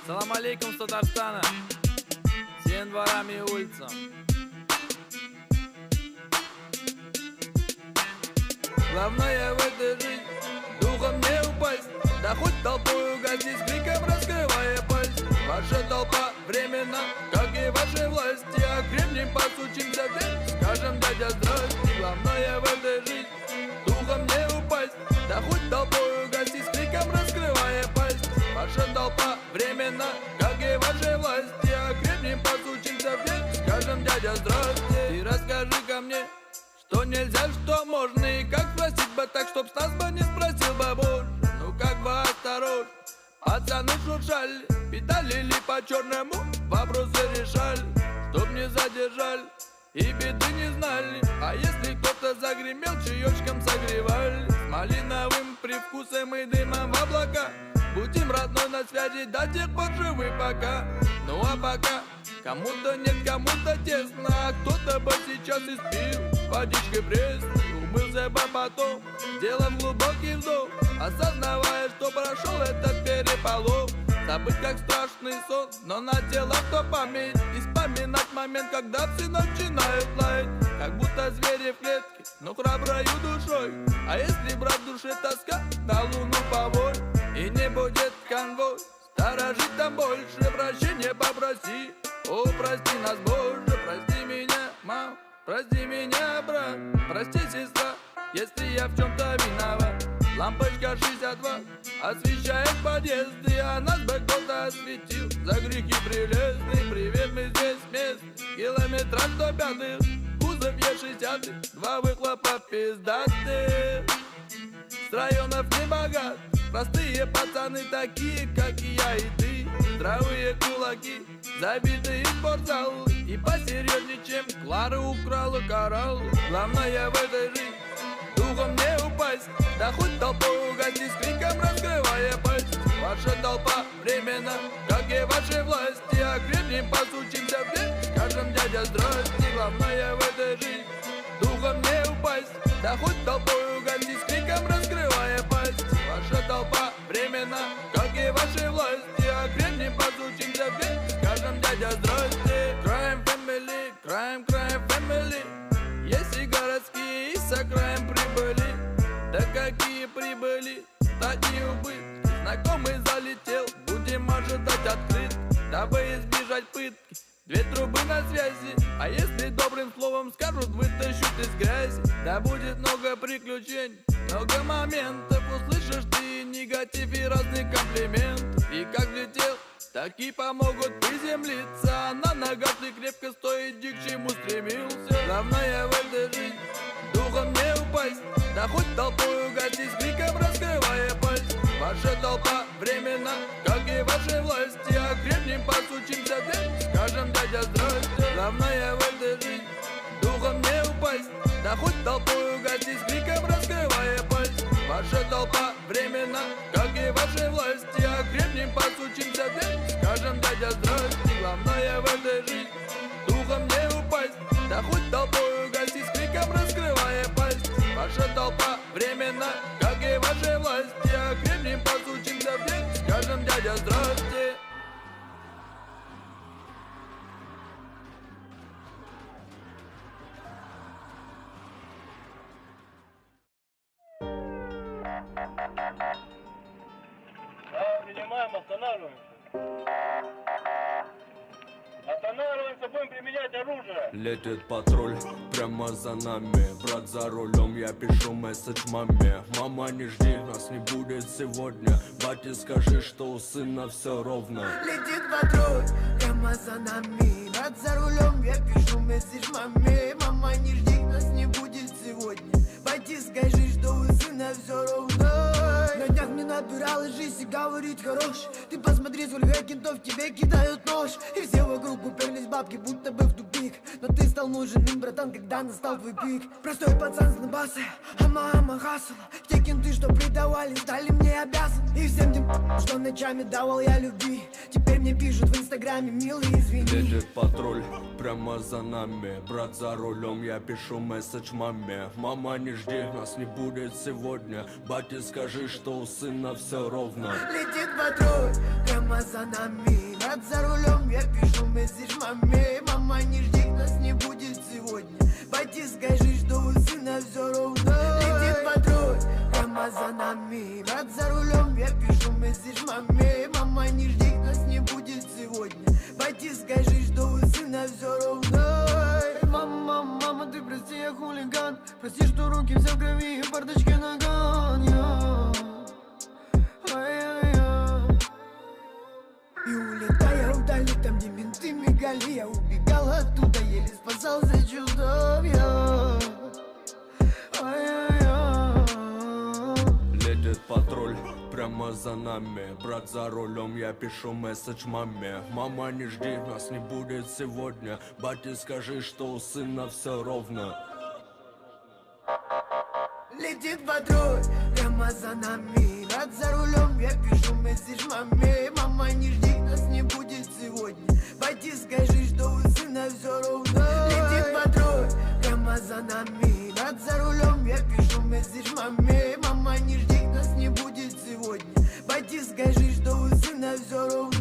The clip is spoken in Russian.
Салам алейкум с Татарстана, всем дворам и улицам. Главное в этой жизни духом не упасть, да хоть толпою гасить, с криком раскрывая пасть. Ваша толпа временно, как и ваши власти, а кремнем постучимся вверх, скажем дядя здрасте. Главное в этой жизни духом не упасть, да хоть толпою гасить, с криком раскрывая пасть. Ваша толпа временно, как и ваши власти, а кремнем постучимся вверх, скажем дядя здрасте. Ты расскажи-ка мне, что нельзя, что можно, и как спросить бы так, чтоб с нас бы не спросил бы больше. Ну как бы осторожно, пацаны шуршали, педалили по черному, вопросы решали, чтоб не задержали и беды не знали. А если кто-то загремел, чаечком согревали, с малиновым привкусом и дымом в облака. Будем родной на связи до тех пор живы пока. Ну а пока кому-то нет, кому-то тесно, а кто-то бы сейчас и спил водичкой пресной, умылся бы потом, сделав глубокий вдох, осознавая, что прошел этот переполох. Забыть как страшный сон, но на тело то память, и вспоминать момент, когда все начинают лаять, как будто звери в клетке, но храброю душой. А если брать в душе тоска, на луну по воле, и не будет конвой, сторожить там больше, прощения попроси. О, прости нас, Боже, прости меня, мам, прости меня, брат, прости, сестра, если я в чем-то виноват. Лампочка 62 освещает подъезды, а нас бы кто-то осветил за грехи прелестные. Привет, мы здесь вместе, километра 105, кузов Е60, два выхлопа пиздатых. С районов не богат, простые пацаны такие, как и я и ты. Здравые кулаки, забитые спортзалы, и посерьезнее, чем Клара украла коралл. Главное в этой жизни духом не упасть, да хоть толпой угасить, с криком раскрывая пасть. Ваша толпа временно, как и ваши власти, а кремнем постучимся вверх, скажем дядя здрасте. Главное в этой жизни духом не упасть, да хоть толпой угасить, с криком раскрывая пасть. Ваша толпа временно, как и ваши власти, а кремнем постучимся вверх, скажем дядя здрасте. Crime family, crime, crime family. Есть и городские, и с окраин прибыли. Да какие прибыли, такие убытки. Знакомый залетел, будем ожидать открыт, дабы избежать пытки. Две трубы на связи, а если добрым словом скажут, вытащут из грязи. Да будет много приключений, много моментов, услышишь ты негатив и разные комплименты. И как летел, так и помогут приземлиться, а на ногах ты крепко стой, иди к чему стремился. Главное в этой жизни духом не упасть, да хоть толпой угасить, с криком раскрывая пасть. Ваша толпа временно, как и ваши власти, а кремнем постучимся вверх, скажем дядя здрасте. Главное в этой жизни духом не упасть, да хоть толпой угасить, с криком раскрывая пасть. Ваша толпа временно, как и ваши власти, а кремнем постучимся вверх, скажем дядя здрасте. Главное в этой жизни духом не упасть, да хоть толпой угасить, с криком раскрывая пасть. Ваша толпа временно, как и ваши власти, а кремнем постучимся вверх, скажем дядя здрасте. Да, принимаем, останавливаемся. Останавливаемся, будем применять оружие. Летит патруль прямо за нами, брат за рулем, я пишу месседж маме. Мама, не жди, нас не будет сегодня. Бате, скажи, что у сына все ровно. Летит патруль прямо за нами, брат за рулем, я пишу месседж маме. Мама, не жди, нас не будет сегодня. Бате, скажи, что у сына все ровно. На днях мне набиралась жизнь и говорит хорош. Ты посмотри, сколько кентов тебе кидают нож. И все вокруг уперлись бабки, будто бы в тупик. Но ты стал стал нужен им, братан, когда настал твой пик. Простой пацан с Донбасса, а мама хасала. Те кенты, что предавали, стали мне обязаны. И всем тем, что ночами давал я любви, теперь мне пишут в инстаграме: милый, извини. Едет патруль прямо за нами, брат за рулем, я пишу месседж маме. Мама, не жди, нас не будет сегодня. Бате, скажи, что у сына все ровно. Летит патруль прямо за нами, брат за рулем, я пишу месседж маме. Мама, не жди, нас не будет сегодня. Бате, скажи, что у сына все ровно. Летит патруль прямо за нами, брат за рулем, я пишу месседж маме. Мама, не жди, нас не будет сегодня. Бате, скажи, что у сына все ровно. Мама, мама, ты прости, я хулиган. Прости, что руки все в крови и в бардачке наган. И улетая вдали, там где менты мигали, я убегал оттуда, еле спасался чудом я. Летит патруль прямо за нами, брат за рулем, я пишу месседж маме. Мама, не жди, нас не будет сегодня. Бате, скажи, что у сына все ровно. Летит патруль прямо за нами, брат за рулем, я пишу месседж маме. Мама, не жди, нас не будет сегодня. Бате, скажи, что у сына все ровно. Летит патруль прямо за нами, брат за рулем, я пишу месседж маме. Мама, не жди, нас не будет сегодня. Бате, скажи, что у сына все ровно.